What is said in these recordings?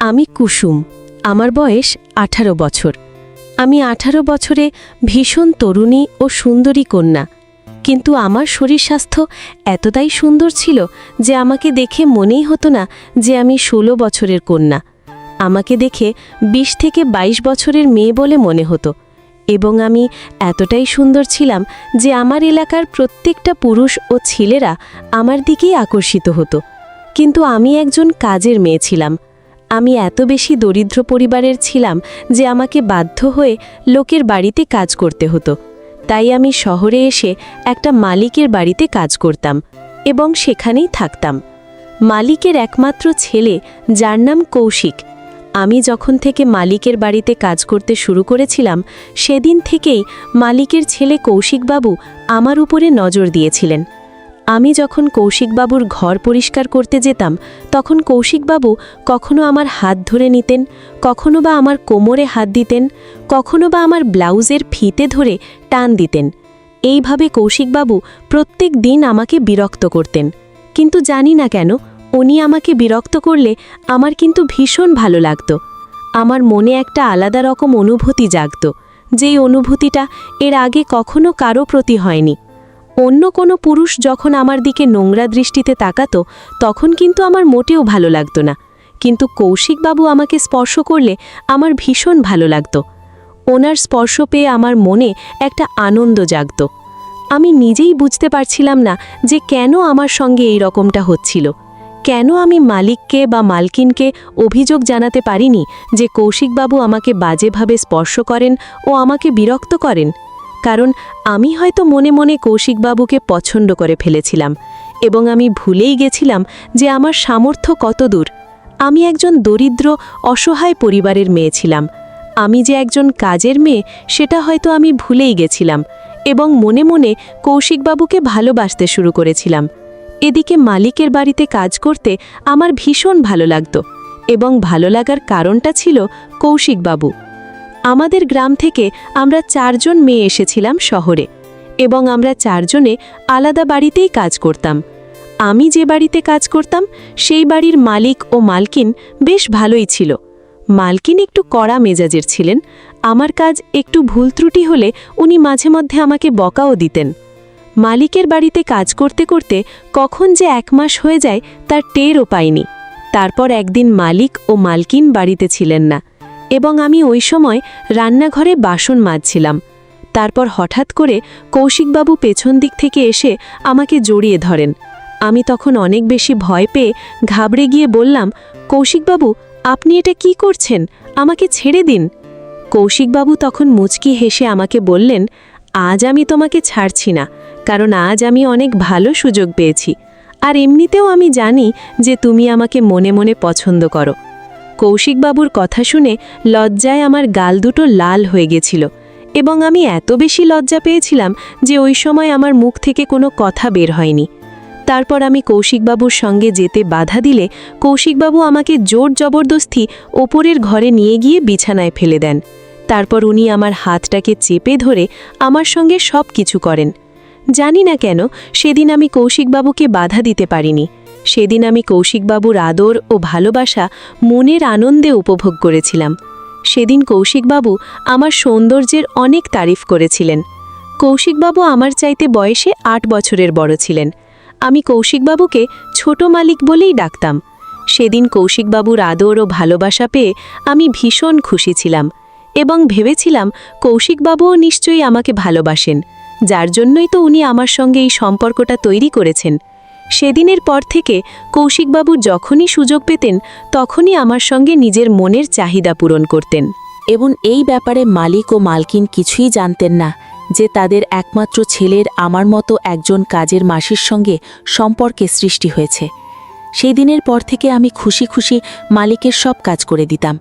আমি কুসুম। আমার বয়স ১৮ বছর। আমি ১৮ বছরে ভীষণ তরুণী ও সুন্দরী কন্যা, কিন্তু আমার শরীর স্বাস্থ্য এতটাই সুন্দর ছিল যে আমাকে দেখে মনেই হতো না যে আমি ১৬ বছরের কন্যা। আমাকে দেখে ২০ থেকে ২২ বছরের মেয়ে বলে মনে হতো, এবং আমি এতটাই সুন্দর ছিলাম যে আমার এলাকার প্রত্যেকটা পুরুষ ও ছেলেরা আমার দিকেই আকর্ষিত হতো। কিন্তু আমি একজন কাজের মেয়ে ছিলাম। আমি এত বেশি দরিদ্র পরিবারের ছিলাম যে আমাকে বাধ্য হয়ে লোকের বাড়িতে কাজ করতে হতো। তাই আমি শহরে এসে একটা মালিকের বাড়িতে কাজ করতাম এবং সেখানেই থাকতাম। মালিকের একমাত্র ছেলে, যার নাম কৌশিক। আমি যখন থেকে মালিকের বাড়িতে কাজ করতে শুরু করেছিলাম, সেদিন থেকেই মালিকের ছেলে কৌশিকবাবু আমার উপরে নজর দিয়েছিলেন। আমি যখন কৌশিকবাবুর ঘর পরিষ্কার করতে যেতাম, তখন কৌশিকবাবু কখনো আমার হাত ধরে নিতেন, কখনো বা আমার কোমরে হাত দিতেন, কখনো বা আমার ব্লাউজের ফিতে ধরে টান দিতেন। এইভাবে কৌশিকবাবু প্রত্যেক দিন আমাকে বিরক্ত করতেন। কিন্তু জানি না কেন, উনি আমাকে বিরক্ত করলে আমার কিন্তু ভীষণ ভালো লাগতো। আমার মনে একটা আলাদা রকম অনুভূতি জাগত, যেই অনুভূতিটা এর আগে কখনো কারো প্রতি হয়নি। অন্য কোনো পুরুষ যখন আমার দিকে নোংরা দৃষ্টিতে তাকাতো, তখন কিন্তু আমার মোটেও ভালো লাগতো না। কিন্তু কৌশিকবাবু আমাকে স্পর্শ করলে আমার ভীষণ ভালো লাগতো। ওনার স্পর্শ পেয়ে আমার মনে একটা আনন্দ জাগত। আমি নিজেই বুঝতে পারছিলাম না যে কেন আমার সঙ্গে এই রকমটা হচ্ছিল। কেন আমি মালিককে বা মালকিনকে অভিযোগ জানাতে পারিনি যে কৌশিকবাবু আমাকে বাজেভাবে স্পর্শ করেন ও আমাকে বিরক্ত করেন? কারণ আমি হয়তো মনে মনে কৌশিকবাবুকে পছন্দ করে ফেলেছিলাম, এবং আমি ভুলেই গেছিলাম যে আমার সামর্থ্য কত দূর। আমি একজন দরিদ্র অসহায় পরিবারের মেয়ে ছিলাম। আমি যে একজন কাজের মেয়ে সেটা হয়তো আমি ভুলেই গেছিলাম, এবং মনে মনে কৌশিকবাবুকে ভালোবাসতে শুরু করেছিলাম। এদিকে মালিকের বাড়িতে কাজ করতে আমার ভীষণ ভালো লাগতো, এবং ভালো লাগার কারণটা ছিল কৌশিকবাবু। আমাদের গ্রাম থেকে আমরা ৪ জন মেয়ে এসেছিলাম শহরে, এবং আমরা ৪ জনে আলাদা বাড়িতেই কাজ করতাম। আমি যে বাড়িতে কাজ করতাম সেই বাড়ির মালিক ও মালকিন বেশ ভালোই ছিল। মালকিন একটু কড়া মেজাজের ছিলেন। আমার কাজ একটু ভুল ত্রুটি হলে উনি মাঝে মধ্যে আমাকে বকাও দিতেন। মালিকের বাড়িতে কাজ করতে করতে কখন যে ১ মাস হয়ে যায় তার টেরও পাইনি। তারপর একদিন মালিক ও মালকিন বাড়িতে ছিলেন না, এবং আমি ওই সময় রান্নাঘরে বাসন মাজছিলাম। তারপর হঠাৎ করে কৌশিকবাবু পেছন দিক থেকে এসে আমাকে জড়িয়ে ধরেন। আমি তখন অনেক বেশি ভয় পেয়ে ঘাবড়ে গিয়ে বললাম, কৌশিকবাবু, আপনি এটা কি করছেন? আমাকে ছেড়ে দিন। কৌশিকবাবু তখন মুচকি হেসে আমাকে বললেন, আজ আমি তোমাকে ছাড়ছি না, কারণ আজ আমি অনেক ভালো সুযোগ পেয়েছি, আর এমনিতেও আমি জানি যে তুমি আমাকে মনে মনে পছন্দ করো। কৌশিকবাবুর কথা শুনে লজ্জায় আমার গাল দুটো লাল হয়ে গেছিল, এবং আমি এত বেশি লজ্জা পেয়েছিলাম যে ওই সময় আমার মুখ থেকে কোনো কথা বের হয়নি। তারপর আমি কৌশিকবাবুর সঙ্গে যেতে বাধা দিলে কৌশিকবাবু আমাকে জোর জবরদস্তি ওপরের ঘরে নিয়ে গিয়ে বিছানায় ফেলে দেন। তারপর উনি আমার হাতটাকে চেপে ধরে আমার সঙ্গে সব কিছু করেন। জানি না কেন সেদিন আমি কৌশিকবাবুকে বাধা দিতে পারিনি। সেদিন আমি কৌশিকবাবুর আদর ও ভালোবাসা মনের আনন্দে উপভোগ করেছিলাম। সেদিন কৌশিকবাবু আমার সৌন্দর্যের অনেক তারিফ করেছিলেন। কৌশিকবাবু আমার চাইতে বয়সে ৮ বছরের বড় ছিলেন। আমি কৌশিকবাবুকে ছোট মালিক বলেই ডাকতাম। সেদিন কৌশিকবাবুর আদর ও ভালোবাসা পেয়ে আমি ভীষণ খুশি ছিলাম, এবং ভেবেছিলাম কৌশিকবাবুও নিশ্চয়ই আমাকে ভালোবাসেন, যার জন্যই তো উনি আমার সঙ্গে এই সম্পর্কটা তৈরি করেছেন। সেদিনের পর থেকে কৌশিকবাবু যখনই সুযোগ পেতেন তখনই আমার সঙ্গে নিজের মনের চাহিদা পূরণ করতেন। এবং এই ব্যাপারে মালিক ও মালকিন কিছুই জানতেন না যে তাদের একমাত্র ছেলের আমার মতো একজন কাজের মাসির সঙ্গে সম্পর্কের সৃষ্টি হয়েছে। সেই দিনের পর থেকে আমি খুশি খুশি মালিকের সব কাজ করে দিতাম।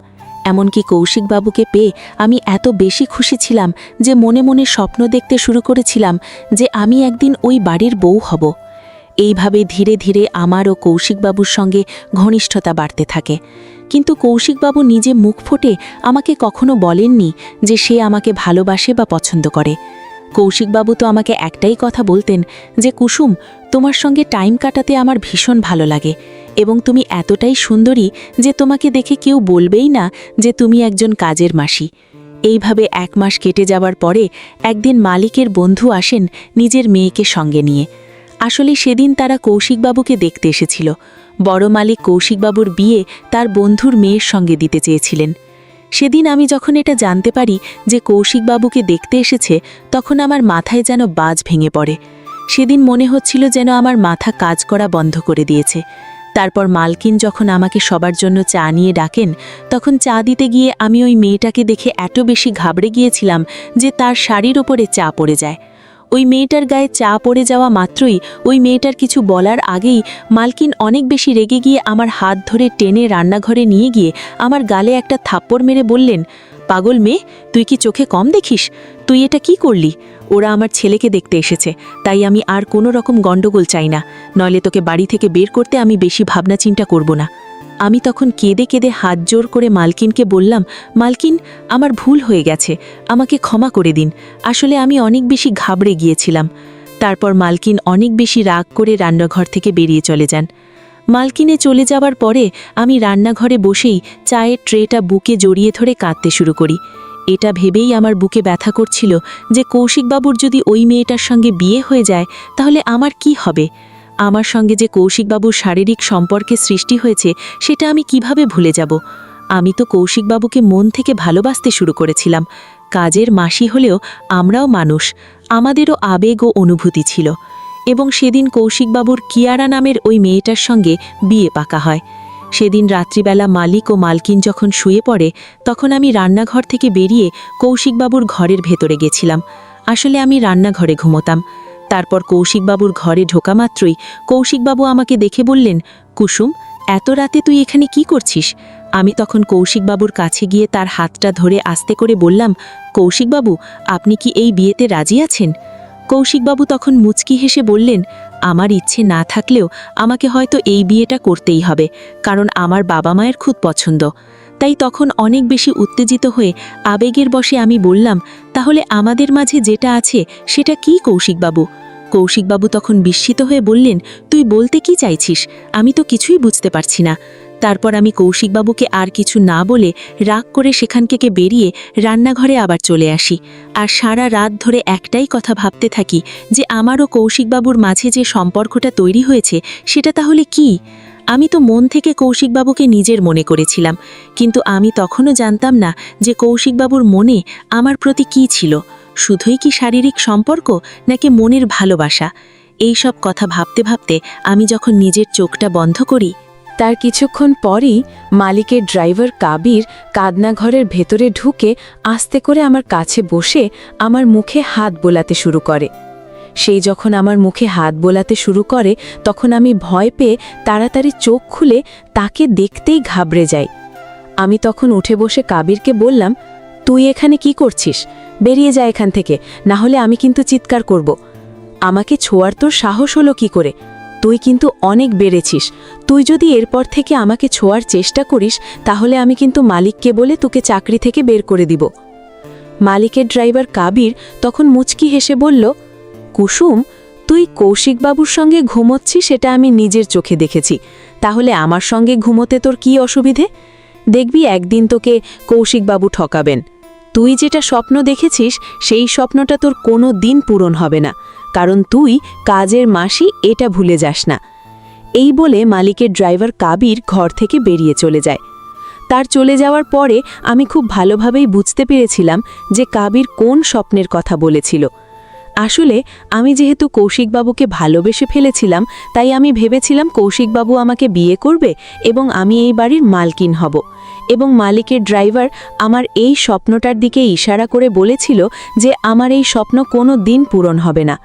এমনকি কৌশিকবাবুকে পেয়ে আমি এত বেশি খুশি ছিলাম যে মনে মনে স্বপ্ন দেখতে শুরু করেছিলাম যে আমি একদিন ওই বাড়ির বউ হব। এইভাবে ধীরে ধীরে আমার ও কৌশিকবাবুর সঙ্গে ঘনিষ্ঠতা বাড়তে থাকে। কিন্তু কৌশিকবাবু নিজে মুখ ফুটে আমাকে কখনো বলেননি যে সে আমাকে ভালোবাসে বা পছন্দ করে। কৌশিকবাবু তো আমাকে একটাই কথা বলতেন যে, কুসুম, তোমার সঙ্গে টাইম কাটাতে আমার ভীষণ ভালো লাগে, এবং তুমি এতটাই সুন্দরী যে তোমাকে দেখে কেউ বলবেই না যে তুমি একজন কাজের মাসি। এইভাবে 1 মাস কেটে যাওয়ার পরে একদিন মালিকের বন্ধু আসেন নিজের মেয়েকে সঙ্গে নিয়ে। আসলে সেদিন তারা কৌশিকবাবুকে দেখতে এসেছিল। বড় মালিক কৌশিকবাবুর বিয়ে তার বন্ধুর মেয়ের সঙ্গে দিতে চেয়েছিলেন। সেদিন আমি যখন এটা জানতে পারি যে কৌশিকবাবুকে দেখতে এসেছে, তখন আমার মাথায় যেন বাজ ভেঙে পড়ে। সেদিন মনে হচ্ছিল যেন আমার মাথা কাজ করা বন্ধ করে দিয়েছে। তারপর মালকিন যখন আমাকে সবার জন্য চা নিয়ে ডাকেন, তখন চা দিতে গিয়ে আমি ওই মেয়েটাকে দেখে এত বেশি ঘাবড়ে গিয়েছিলাম যে তার শাড়ির ওপরে চা পড়ে যায়। ওই মেয়েটার গায়ে চা পড়ে যাওয়া মাত্রই, ওই মেয়েটার কিছু বলার আগেই মালকিন অনেক বেশি রেগে গিয়ে আমার হাত ধরে টেনে রান্নাঘরে নিয়ে গিয়ে আমার গালে একটা থাপ্পড় মেরে বললেন, পাগল মেয়ে, তুই কি চোখে কম দেখিস? তুই এটা কি করলি? ওরা আমার ছেলেকে দেখতে এসেছে, তাই আমি আর কোনো রকম গণ্ডগোল চাই না, নইলে তোকে বাড়ি থেকে বের করতে আমি বেশি ভাবনা চিন্তা করব না। আমি তখন কেঁদে কেঁদে হাত জোর করে মালকিনকে বললাম, মালকিন, আমার ভুল হয়ে গেছে, আমাকে ক্ষমা করে দিন, আসলে আমি অনেক বেশি ঘাবড়ে গিয়েছিলাম। তারপর মালকিন অনেক বেশি রাগ করে রান্নাঘর থেকে বেরিয়ে চলে যান। মালকিনে চলে যাওয়ার পরে আমি রান্নাঘরে বসেই চায়ের ট্রেটা বুকে জড়িয়ে ধরে কাঁদতে শুরু করি। এটা ভেবেই আমার বুকে ব্যথা করছিল যে কৌশিকবাবুর যদি ওই মেয়েটার সঙ্গে বিয়ে হয়ে যায় তাহলে আমার কি হবে। আমার সঙ্গে যে কৌশিকবাবুর শারীরিক সম্পর্কে সৃষ্টি হয়েছে সেটা আমি কিভাবে ভুলে যাব। আমি তো কৌশিকবাবুকে মন থেকে ভালোবাসতে শুরু করেছিলাম। কাজের মাসি হলেও আমরাও মানুষ, আমাদেরও আবেগ ও অনুভূতি ছিল। এবং সেদিন কৌশিকবাবুর কিয়ারা নামের ওই মেয়েটার সঙ্গে বিয়ে পাকা হয়। সেদিন রাত্রিবেলা মালিক ও মালকিন যখন শুয়ে পড়ে, তখন আমি রান্নাঘর থেকে বেরিয়ে কৌশিকবাবুর ঘরের ভেতরে গেছিলাম। আসলে আমি রান্নাঘরে ঘুমোতাম। তারপর কৌশিকবাবুর ঘরে ঢোকা মাত্রই কৌশিকবাবু আমাকে দেখে বললেন, কুসুম, এত রাতে তুই এখানে কি করছিস? আমি তখন কৌশিকবাবুর কাছে গিয়ে তার হাতটা ধরে আস্তে করে বললাম, কৌশিকবাবু, আপনি কি এই বিয়েতে রাজি আছেন? কৌশিকবাবু তখন মুচকি হেসে বললেন, আমার ইচ্ছে না থাকলেও আমাকে হয়তো এই বিয়েটা করতেই হবে, কারণ আমার বাবা মায়ের খুব পছন্দ। তাই তখন অনেক বেশি উত্তেজিত হয়ে আবেগের বশে আমি বললাম, তাহলে আমাদের মাঝে যেটা আছে সেটা কি কৌশিকবাবু? কৌশিকবাবু তখন বিস্মিত হয়ে বললেন, তুই বলতে কি চাইছিস? আমি তো কিছুই বুঝতে পারছি না। তারপর আমি কৌশিকবাবুকে আর কিছু না বলে রাগ করে সেখান থেকে বেরিয়ে রান্নাঘরে আবার চলে আসি। আর সারা রাত ধরে একটাই কথা ভাবতে থাকি যে আমার ও কৌশিকবাবুর মাঝে যে সম্পর্কটা তৈরি হয়েছে সেটা তাহলে কি? আমি তো মন থেকে কৌশিকবাবুকে নিজের মনে করেছিলাম, কিন্তু আমি তখনও জানতাম না যে কৌশিকবাবুর মনে আমার প্রতি কী ছিল। শুধুই কি শারীরিক সম্পর্ক, নাকি মনের ভালোবাসা? এই সব কথা ভাবতে ভাবতে আমি যখন নিজের চোখটা বন্ধ করি, তার কিছুক্ষণ পরই মালিকের ড্রাইভার কাবির কাদনাঘরের ভেতরে ঢুকে আস্তে করে আমার কাছে বসে আমার মুখে হাত বোলাতে শুরু করে। সেই যখন আমার মুখে হাত বোলাতে শুরু করে, তখন আমি ভয় পেয়ে তাড়াতাড়ি চোখ খুলে তাকে দেখতেই ঘাবড়ে যাই। আমি তখন উঠে বসে কাবিরকে বললাম, তুই এখানে কি করছিস? বেরিয়ে যা এখান থেকে, না হলে আমি কিন্তু চিৎকার করব। আমাকে ছোঁয়ার তোর সাহস হলো কি করে? তুই কিন্তু অনেক বেড়েছিস। তুই যদি এরপর থেকে আমাকে ছোঁয়ার চেষ্টা করিস তাহলে আমি কিন্তু মালিককে বলে তোকে চাকরি থেকে বের করে দিব। মালিকের ড্রাইভার কাবির তখন মুচকি হেসে বলল, কুসুম, তুই কৌশিকবাবুর সঙ্গে ঘুমোচ্ছিস সেটা আমি নিজের চোখে দেখেছি, তাহলে আমার সঙ্গে ঘুমোতে তোর কি অসুবিধে? দেখবি একদিন তোকে কৌশিকবাবু ঠকাবেন। তুই যেটা স্বপ্ন দেখেছিস সেই স্বপ্নটা তোর কোনো দিন পূরণ হবে না, কারণ তুই কাজের মাসি, এটা ভুলে যাস না। এই বলে মালিকের ড্রাইভার কাবির ঘর থেকে বেরিয়ে চলে যায়। তার চলে যাওয়ার পরে আমি খুব ভালোভাবেই বুঝতে পেরেছিলাম যে কাবির কোন স্বপ্নের কথা বলেছিল। আসলে আমি যেহেতু কৌশিকবাবুকে ভালোবেসে ফেলেছিলাম, তাই আমি ভেবেছিলাম কৌশিকবাবু আমাকে বিয়ে করবে এবং আমি এই বাড়ির মালকিন হব। এবং মালিকের ড্রাইভার আমার এই স্বপ্নটার দিকে ইশারা করে বলেছিল যে আমার এই স্বপ্ন কোনো দিন পূরণ হবে না।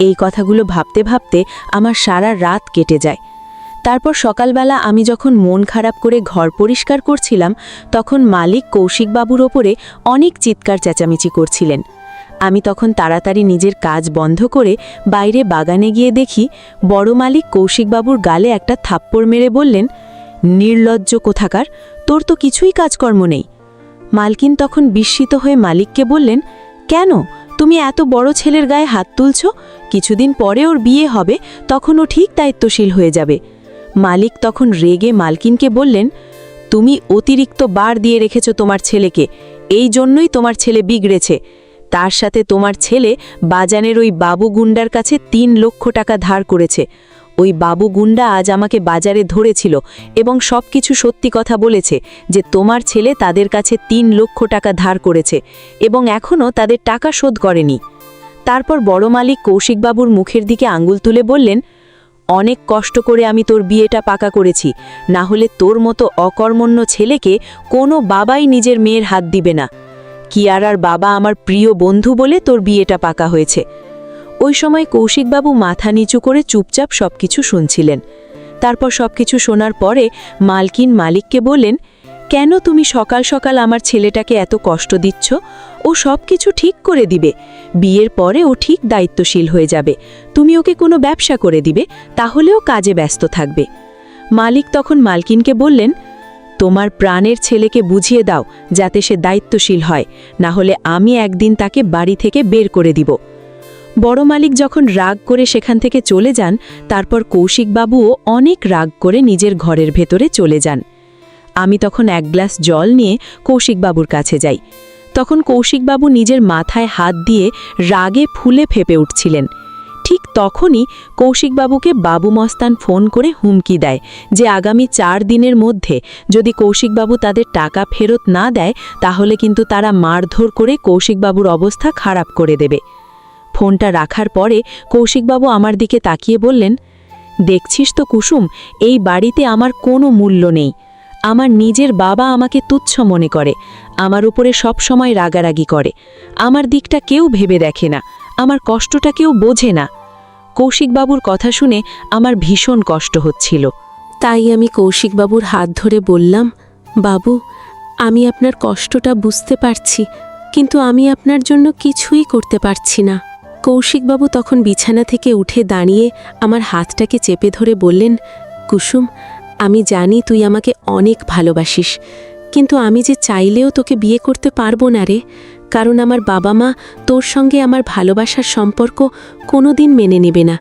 এই কথাগুলো ভাবতে ভাবতে আমার সারা রাত কেটে যায়। তারপর সকালবেলা আমি যখন মন খারাপ করে ঘর পরিষ্কার করছিলাম, তখন মালিক কৌশিকবাবুর ওপরে অনেক চিৎকার চেঁচামেচি করছিলেন। আমি তখন তাড়াতাড়ি নিজের কাজ বন্ধ করে বাইরে বাগানে গিয়ে দেখি বড় মালিক কৌশিকবাবুর গালে একটা থাপ্পড় মেরে বললেন, নির্লজ্জ কোথাকার, তোর তো কিছুই কাজকর্ম নেই। মালকিন তখন বিস্মিত হয়ে মালিককে বললেন, কেন তুমি এত বড় ছেলের গায়ে হাত তুলছ? কিছুদিন পরে ওর বিয়ে হবে, তখন ও ঠিক দায়িত্বশীল হয়ে যাবে। মালিক তখন রেগে মালকিনকে বললেন, তুমি অতিরিক্ত বার দিয়ে রেখেছ তোমার ছেলেকে, এই জন্যই তোমার ছেলে বিগড়েছে। তার সাথে তোমার ছেলে বাজানের ওই বাবু গুন্ডার কাছে ৩ লক্ষ টাকা ধার করেছে। ওই বাবু গুন্ডা আজ আমাকে বাজারে ধরেছিল এবং সবকিছু সত্যি কথা বলেছে যে তোমার ছেলে তাদের কাছে ৩ লক্ষ টাকা ধার করেছে এবং এখনও তাদের টাকা শোধ করেনি। তারপর বড় মালিক কৌশিকবাবুর মুখের দিকে আঙ্গুল তুলে বললেন, অনেক কষ্ট করে আমি তোর বিয়েটা পাকা করেছি, না হলে তোর মতো অকর্মণ্য ছেলেকে কোনো বাবাই নিজের মেয়ের হাত দিবে না। কিয়ারার বাবা আমার প্রিয় বন্ধু বলে তোর বিয়েটা পাকা হয়েছে। ওই সময় কৌশিকবাবু মাথা নিচু করে চুপচাপ সবকিছু শুনছিলেন। তারপর সবকিছু শোনার পরে মালকিন মালিককে বললেন, কেন তুমি সকাল সকাল আমার ছেলেটাকে এত কষ্ট দিচ্ছ? ও সবকিছু ঠিক করে দিবে, বিয়ের পরে ও ঠিক দায়িত্বশীল হয়ে যাবে। তুমি ওকে কোনো ব্যবসা করে দিবে, তাহলেও কাজে ব্যস্ত থাকবে। মালিক তখন মালকিনকে বললেন, তোমার প্রাণের ছেলেকে বুঝিয়ে দাও যাতে সে দায়িত্বশীল হয়, না হলে আমি একদিন তাকে বাড়ি থেকে বের করে দিব। বড় মালিক যখন রাগ করে সেখান থেকে চলে যান, তারপর কৌশিকবাবুও অনেক রাগ করে নিজের ঘরের ভেতরে চলে যান। আমি তখন 1 গ্লাস জল নিয়ে কৌশিকবাবুর কাছে যাই। তখন কৌশিকবাবু নিজের মাথায় হাত দিয়ে রাগে ফুলে ফেপে উঠছিলেন। ঠিক তখনই কৌশিকবাবুকে বাবু মস্তান ফোন করে হুমকি দেয় যে আগামী 4 দিনের মধ্যে যদি কৌশিকবাবু তাদের টাকা ফেরত না দেয়, তাহলে কিন্তু তারা মারধর করে কৌশিকবাবুর অবস্থা খারাপ করে দেবে। ফোনটা রাখার পরে কৌশিকবাবু আমার দিকে তাকিয়ে বললেন, দেখছিস তো কুসুম, এই বাড়িতে আমার কোনো মূল্য নেই। আমার নিজের বাবা আমাকে তুচ্ছ মনে করে, আমার উপরে সব সময় রাগারাগি করে, আমার দিকটা কেউ ভেবে দেখে না, আমার কষ্টটা কেউ বোঝে না। কৌশিকবাবুর কথা শুনে আমার ভীষণ কষ্ট হচ্ছিল। তাই আমি কৌশিকবাবুর হাত ধরে বললাম, বাবু, আমি আপনার কষ্টটা বুঝতে পারছি, কিন্তু আমি আপনার জন্য কিছুই করতে পারছি না। কৌশিকবাবু তখন বিছানা থেকে উঠে দাঁড়িয়ে আমার হাতটাকে চেপে ধরে বললেন, কুসুম, আমি জানি তুই আমাকে অনেক ভালোবাসিস, কিন্তু আমি যে চাইলেও তোকে বিয়ে করতে পারবো না রে, কারণ আমার বাবা মা তোর সঙ্গে আমার ভালোবাসার সম্পর্ক কোনোদিন মেনে নেবে না,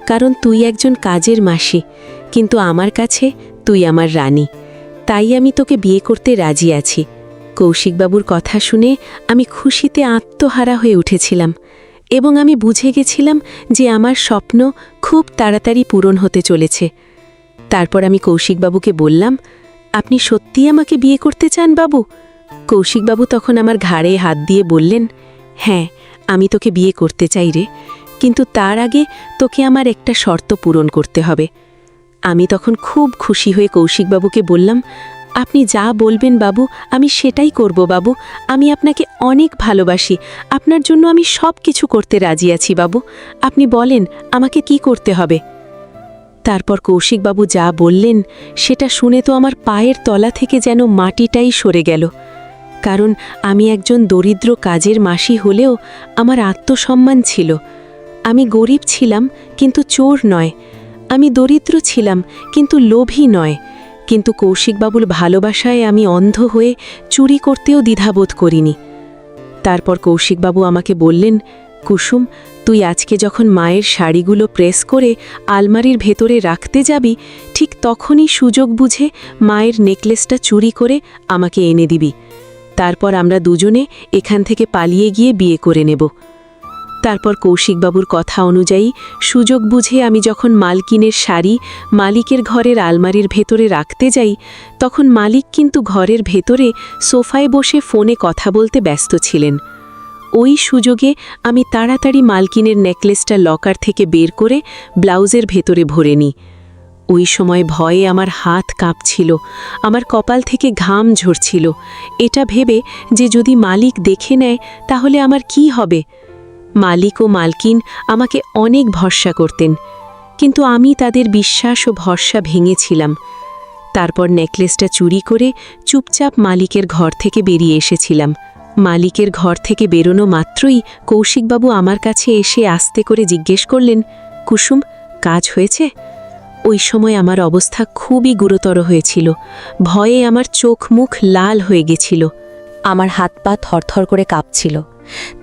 কারণ তুই একজন কাজের মাসি, কিন্তু আমার কাছে তুই আমার রানী। তাই আমি তোকে বিয়ে করতে রাজি আছি। কৌশিকবাবুর কথা শুনে আমি খুশিতে আত্মহারা হয়ে উঠেছিলাম এবং আমি বুঝে গেছিলাম যে আমার স্বপ্ন খুব তাড়াতাড়ি পূরণ হতে চলেছে। তারপর আমি কৌশিকবাবুকে বললাম, আপনি সত্যিই আমাকে বিয়ে করতে চান বাবু? কৌশিকবাবু তখন আমার ঘাড়ে হাত দিয়ে বললেন, হ্যাঁ, আমি তোকে বিয়ে করতে চাই রে, কিন্তু তার আগে তোকে আমার একটা শর্ত পূরণ করতে হবে। আমি তখন খুব খুশি হয়ে কৌশিকবাবুকে বললাম, আপনি যা বলবেন বাবু, আমি সেটাই করব বাবু। আমি আপনাকে অনেক ভালোবাসি, আপনার জন্য আমি সব কিছু করতে রাজি আছি বাবু। আপনি বলেন আমাকে কি করতে হবে? তারপর কৌশিকবাবু যা বললেন সেটা শুনে তো আমার পায়ের তলা থেকে যেন মাটিটাই সরে গেল, কারণ আমি একজন দরিদ্র কাজের মাসি হলেও আমার আত্মসম্মান ছিল। আমি গরিব ছিলাম কিন্তু চোর নয়, আমি দরিদ্র ছিলাম কিন্তু লোভী নয়, কিন্তু কৌশিকবাবুর ভালোবাসায় আমি অন্ধ হয়ে চুরি করতেও দ্বিধাবোধ করিনি। তারপর কৌশিকবাবু আমাকে বললেন, কুসুম, তুই আজকে যখন মায়ের শাড়িগুলো প্রেস করে আলমারির ভেতরে রাখতে যাবি, ঠিক তখনই সুযোগ বুঝে মায়ের নেকলেসটা চুরি করে আমাকে এনে দিবি। তারপর আমরা দুজনে এখান থেকে পালিয়ে গিয়ে বিয়ে করে নেব। তারপর কৌশিকবাবুর কথা অনুযায়ী সুযোগ বুঝে আমি যখন মালকিনের শাড়ি মালিকের ঘরের আলমারির ভেতরে রাখতে যাই, তখন মালিক কিন্তু ঘরের ভেতরে সোফায় বসে ফোনে কথা বলতে ব্যস্ত ছিলেন। ওই সুযোগে আমি তাড়াতাড়ি মালকিনের নেকলেসটা লকার থেকে বের করে ব্লাউজের ভেতরে ভরে নিই। ওই সময় ভয়ে আমার হাত কাঁপছিল, আমার কপাল থেকে ঘাম ঝরছিল, এটা ভেবে যে যদি মালিক দেখে নেয় তাহলে আমার কি হবে। মালিক ও মালকিন আমাকে অনেক ভরসা করতেন, কিন্তু আমি তাদের বিশ্বাস ও ভরসা ভেঙেছিলাম। তারপর নেকলেসটা চুরি করে চুপচাপ মালিকের ঘর থেকে বেরিয়ে এসেছিলাম। মালিকের ঘর থেকে বেরোনো মাত্রই কৌশিকবাবু আমার কাছে এসে আস্তে করে জিজ্ঞেস করলেন, কুসুম, কাজ হয়েছে? ওই সময় আমার অবস্থা খুবই গুরুতর হয়েছিল, ভয়ে আমার চোখ মুখ লাল হয়ে গেছিল, আমার হাত পা থরথর করে কাঁপছিল।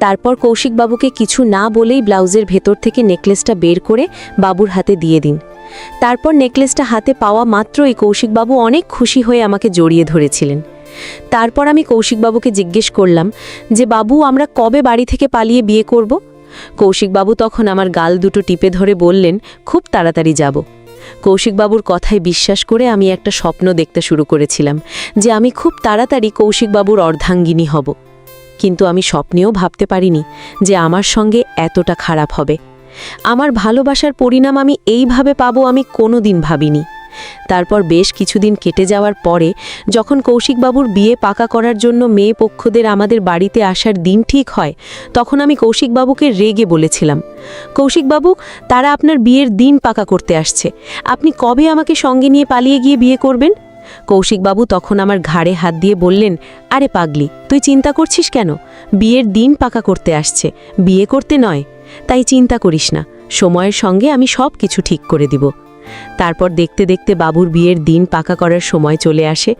তারপর কৌশিকবাবুকে কিছু না বলেই ব্লাউজের ভেতর থেকে নেকলেসটা বের করে বাবুর হাতে দিয়ে দিন। তারপর নেকলেসটা হাতে পাওয়া মাত্রই কৌশিকবাবু অনেক খুশি হয়ে আমাকে জড়িয়ে ধরেছিলেন। তারপর আমি কৌশিকবাবুকে জিজ্ঞেস করলাম যে, বাবু, আমরা কবে বাড়ি থেকে পালিয়ে বিয়ে করব? কৌশিকবাবু তখন আমার গাল দুটো টিপে ধরে বললেন, খুব তাড়াতাড়ি যাব। কৌশিকবাবুর কথায় বিশ্বাস করে আমি একটা স্বপ্ন দেখতে শুরু করেছিলাম যে আমি খুব তাড়াতাড়ি কৌশিকবাবুর অর্ধাঙ্গিনী হব। কিন্তু আমি স্বপ্নেও ভাবতে পারিনি যে আমার সঙ্গে এতটা খারাপ হবে। আমার ভালোবাসার পরিণাম আমি এইভাবে পাবো আমি কোনোদিন ভাবিনি। তারপর বেশ কিছুদিন কেটে যাওয়ার পরে যখন কৌশিকবাবুর বিয়ে পাকা করার জন্য মেয়ে পক্ষদের আমাদের বাড়িতে আসার দিন ঠিক হয়, তখন আমি কৌশিকবাবুকে রেগে বলেছিলাম, কৌশিকবাবু, তারা আপনার বিয়ের দিন পাকা করতে আসছে, আপনি কবে আমাকে সঙ্গে নিয়ে পালিয়ে গিয়ে বিয়ে করবেন? কৌশিকবাবু তখন আমার ঘাড়ে হাত দিয়ে বললেন, আরে পাগলি, তুই চিন্তা করছিস কেন? বিয়ের দিন পাকা করতে আসছে, বিয়ে করতে নয়। তাই চিন্তা করিস না, সময়ের সঙ্গে আমি সব কিছু ঠিক করে দিব। তারপর দেখতে দেখতে বাবুর বিয়ের দিন পাকা করার সময় চলে আসে।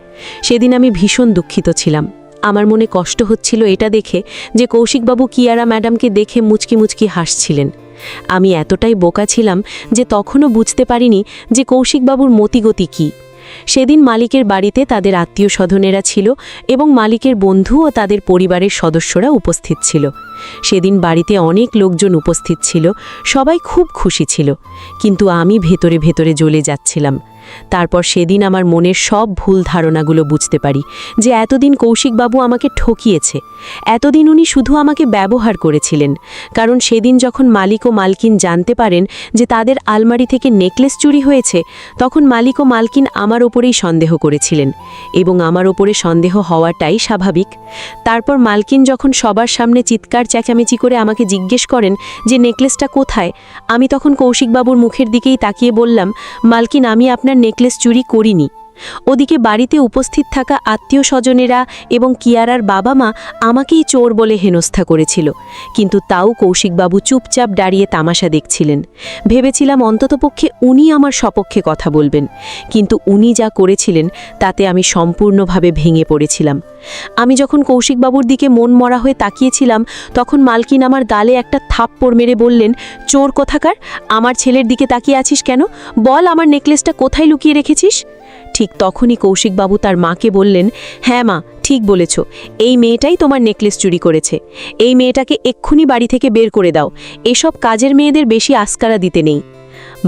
সেদিন আমি ভীষণ দুঃখিত ছিলাম। আমার মনে কষ্ট হচ্ছিল এটা দেখে যে কৌশিকবাবু কিয়ারা ম্যাডামকে দেখে মুচকি মুচকি হাসছিলেন। আমি এতটাই বোকা ছিলাম যে তখনও বুঝতে পারিনি যে কৌশিকবাবুর মতিগতি কী। সেদিন মালিকের বাড়িতে তাদের আত্মীয় স্বজনেরা ছিল এবং মালিকের বন্ধু ও তাদের পরিবারের সদস্যরা উপস্থিত ছিল। সেদিন বাড়িতে অনেক লোকজন উপস্থিত ছিল, সবাই খুব খুশি ছিল, কিন্তু আমি ভেতরে ভেতরে জ্বলে যাচ্ছিলাম। তারপর সেদিন আমার মনের সব ভুল ধারণাগুলো বুঝতে পারি যে এতদিন কৌশিকবাবু আমাকে ঠকিয়েছে, এতদিন উনি শুধু আমাকে ব্যবহার করেছিলেন। কারণ সেদিন যখন মালিক ও মালকিন জানতে পারেন যে তাদের আলমারি থেকে নেকলেস চুরি হয়েছে, তখন মালিক ও মালকিন আমার ওপরেই সন্দেহ করেছিলেন এবং আমার ওপরে সন্দেহ হওয়াটাই স্বাভাবিক। তারপর মালকিন যখন সবার সামনে চিৎকার চেঁচামেচি করে আমাকে জিজ্ঞেস করেন যে নেকলেসটা কোথায়, আমি তখন কৌশিকবাবুর মুখের দিকেই তাকিয়ে বললাম, মালকিন, আমি আপনার নেকলেস চুরি করিনি। ওদিকে বাড়িতে উপস্থিত থাকা আত্মীয় স্বজনেরা এবং কিয়ারার বাবা মা আমাকেই চোর বলে হেনস্থা করেছিল, কিন্তু তাও কৌশিকবাবু চুপচাপ দাঁড়িয়ে তামাশা দেখছিলেন। ভেবেছিলাম অন্ততপক্ষে উনি আমার সপক্ষে কথা বলবেন, কিন্তু উনি যা করেছিলেন তাতে আমি সম্পূর্ণভাবে ভেঙে পড়েছিলাম। আমি যখন কৌশিকবাবুর দিকে মন মরা হয়ে তাকিয়েছিলাম, তখন মালকিন আমার গালে একটা থাপ্পড় মেরে বললেন, চোর কোথাকার, আমার ছেলের দিকে তাকিয়ে আছিস কেন? বল, আমার নেকলেসটা কোথায় লুকিয়ে রেখেছিস? ঠিক তখনই কৌশিকবাবু তার মাকে বললেন, হ্যাঁ মা, ঠিক বলেছ, এই মেয়েটাই তোমার নেকলেস চুরি করেছে। এই মেয়েটাকে এক্ষুনি বাড়ি থেকে বের করে দাও, এসব কাজের মেয়েদের বেশি আস্কারা দিতে নেই।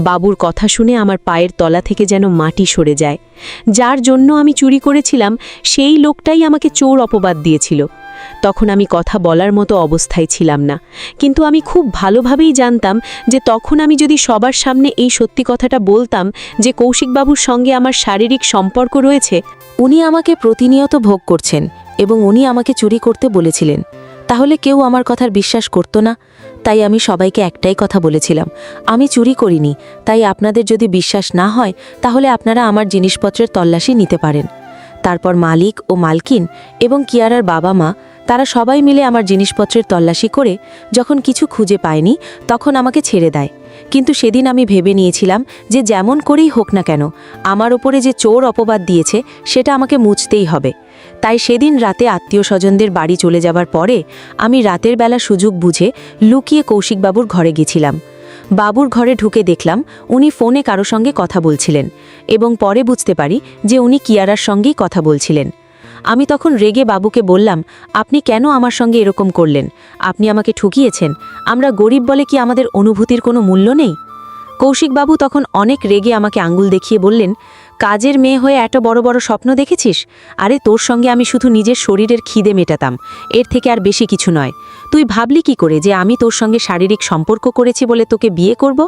বাবুর কথা শুনে আমার পায়ের তলা থেকে যেন মাটি সরে যায়। যার জন্য আমি চুরি করেছিলাম সেই লোকটাই আমাকে চোর অপবাদ দিয়েছিল। তখন আমি কথা বলার মতো অবস্থায় ছিলাম না, কিন্তু আমি খুব ভালোভাবেই জানতাম যে তখন আমি যদি সবার সামনে এই সত্যি কথাটা বলতাম যে কৌশিকবাবুর সঙ্গে আমার শারীরিক সম্পর্ক রয়েছে, উনি আমাকে প্রতিনিয়ত ভোগ করছেন এবং উনি আমাকে চুরি করতে বলেছিলেন, তাহলে কেউ আমার কথার বিশ্বাস করত না। তাই আমি সবাইকে একটাই কথা বলেছিলাম, আমি চুরি করিনি। তাই আপনাদের যদি বিশ্বাস না হয় তাহলে আপনারা আমার জিনিসপত্রের তল্লাশি নিতে পারেন। তারপর মালিক ও মালকিন এবং কিয়ারার বাবা মা তারা সবাই মিলে আমার জিনিসপত্রের তল্লাশি করে যখন কিছু খুঁজে পায়নি তখন আমাকে ছেড়ে দেয়। কিন্তু সেদিন আমি ভেবে নিয়েছিলাম যে যেমন করেই হোক না কেন আমার ওপরে যে চোর অপবাদ দিয়েছে সেটা আমাকে মুছতেই হবে। তাই সেদিন রাতে আত্মীয় স্বজনদের বাড়ি চলে যাবার পরে আমি রাতের বেলা সুযোগ বুঝে লুকিয়ে কৌশিকবাবুর ঘরে গেছিলাম। বাবুর ঘরে ঢুকে দেখলাম উনি ফোনে কারো সঙ্গে কথা বলছিলেন এবং পরে বুঝতে পারি যে উনি কিয়ারার সঙ্গেই কথা বলছিলেন। আমি তখন রেগে বাবুকে বললাম, আপনি কেন আমার সঙ্গে এরকম করলেন? আপনি আমাকে ঠকিয়েছেন। আমরা গরিব বলে কি আমাদের অনুভূতির কোনো মূল্য নেই? কৌশিকবাবু তখন অনেক রেগে আমাকে আঙ্গুল দেখিয়ে বললেন, কাজের মেয়ে হয়ে এত বড় বড় স্বপ্ন দেখেছিস? আরে তোর সঙ্গে আমি শুধু নিজের শরীরের খিদে মেটাতাম, এর থেকে আর বেশি কিছু নয়। তুই ভাবলি কি করে যে আমি তোর সঙ্গে শারীরিক সম্পর্ক করেছি বলে তোকে বিয়ে করব?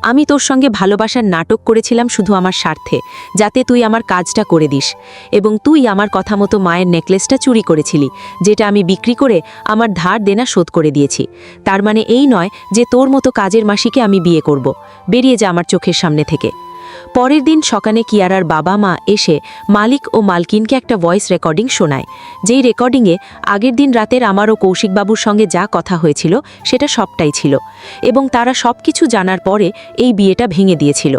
আমি তোর সঙ্গে ভালোবাসার নাটক করেছিলাম শুধু আমার স্বার্থে, যাতে তুই আমার কাজটা করে দিস। এবং তুই আমার কথা মতো মায়ের নেকলেসটা চুরি করেছিলি, যেটা আমি বিক্রি করে আমার ধার দেনা শোধ করে দিয়েছি। তার মানে এই নয় যে তোর মতো কাজের মাসিকে আমি বিয়ে করব। বেরিয়ে যা আমার চোখের সামনে থেকে। পরের দিন সকালে কিয়ারার বাবা মা এসে মালিক ও মালকিনকে একটা ভয়েস রেকর্ডিং শোনায়, যেই রেকর্ডিংয়ে আগের দিন রাতের আমার ও কৌশিকবাবুর সঙ্গে যা কথা হয়েছিল সেটা সবটাই ছিল এবং তারা সব কিছু জানার পরে এই বিয়েটা ভেঙে দিয়েছিল।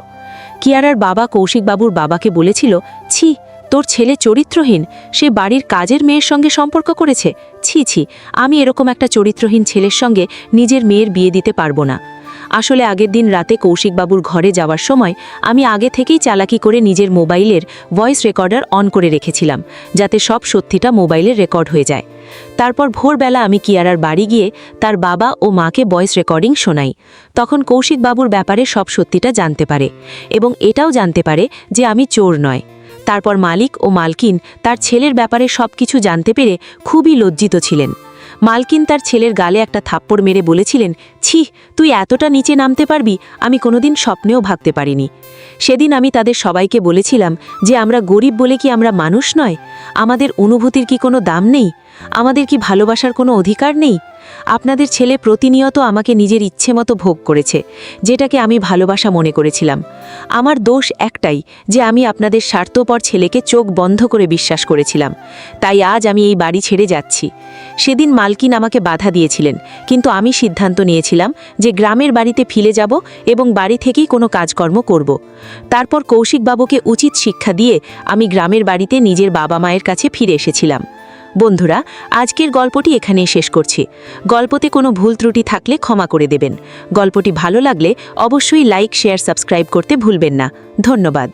কিয়ারার বাবা কৌশিকবাবুর বাবাকে বলেছিল, ছি, তোর ছেলে চরিত্রহীন, সে বাড়ির কাজের মেয়ের সঙ্গে সম্পর্ক করেছে। ছি ছি, আমি এরকম একটা চরিত্রহীন ছেলের সঙ্গে নিজের মেয়ের বিয়ে দিতে পারবো না। আসলে আগের দিন রাতে কৌশিকবাবুর ঘরে যাওয়ার সময় আমি আগে থেকেই চালাকি করে নিজের মোবাইলের ভয়েস রেকর্ডার অন করে রেখেছিলাম, যাতে সব সত্যিটা মোবাইলে রেকর্ড হয়ে যায়। তারপর ভোরবেলা আমি কিয়ারার বাড়ি গিয়ে তার বাবা ও মাকে ভয়েস রেকর্ডিং শোনাই। তখন কৌশিকবাবুর ব্যাপারে সব সত্যিটা জানতে পারে এবং এটাও জানতে পারে যে আমি চোর নয়। তারপর মালিক ও মালকিন তার ছেলের ব্যাপারে সব কিছু জানতে পেরে খুবই লজ্জিত ছিলেন। মালকিন তার ছেলের গালে একটা থাপ্পড় মেরে বলেছিলেন, ছি, তুই এতটা নিচে নামতে পারবি আমি কোনোদিন স্বপ্নেও ভাবতে পারিনি। সেদিন আমি তাদের সবাইকে বলেছিলাম যে আমরা গরিব বলে কি আমরা মানুষ নয়? আমাদের অনুভূতির কি কোনো দাম নেই? আমাদের কি ভালোবাসার কোনো অধিকার নেই? আপনাদের ছেলে প্রতিনিয়ত আমাকে নিজের ইচ্ছে মতো ভোগ করেছে, যেটাকে আমি ভালোবাসা মনে করেছিলাম। আমার দোষ একটাই যে আমি আপনাদের স্বার্থপর ছেলেকে চোখ বন্ধ করে বিশ্বাস করেছিলাম। তাই আজ আমি এই বাড়ি ছেড়ে যাচ্ছি। সেদিন মালকিন আমাকে বাধা দিয়েছিলেন, কিন্তু আমি সিদ্ধান্ত নিয়েছিলাম যে গ্রামের বাড়িতে ফিরে যাব এবং বাড়ি থেকেই কোনো কাজকর্ম করব। তারপর কৌশিকবাবুকে উচিত শিক্ষা দিয়ে আমি গ্রামের বাড়িতে নিজের বাবা মায়ের কাছে ফিরে এসেছিলাম। বন্ধুরা, আজকের গল্পটি এখানেই শেষ করছি। গল্পতে কোনো ভুল ত্রুটি থাকলে ক্ষমা করে দেবেন। গল্পটি ভালো লাগলে অবশ্যই লাইক, শেয়ার, সাবস্ক্রাইব করতে ভুলবেন না। ধন্যবাদ।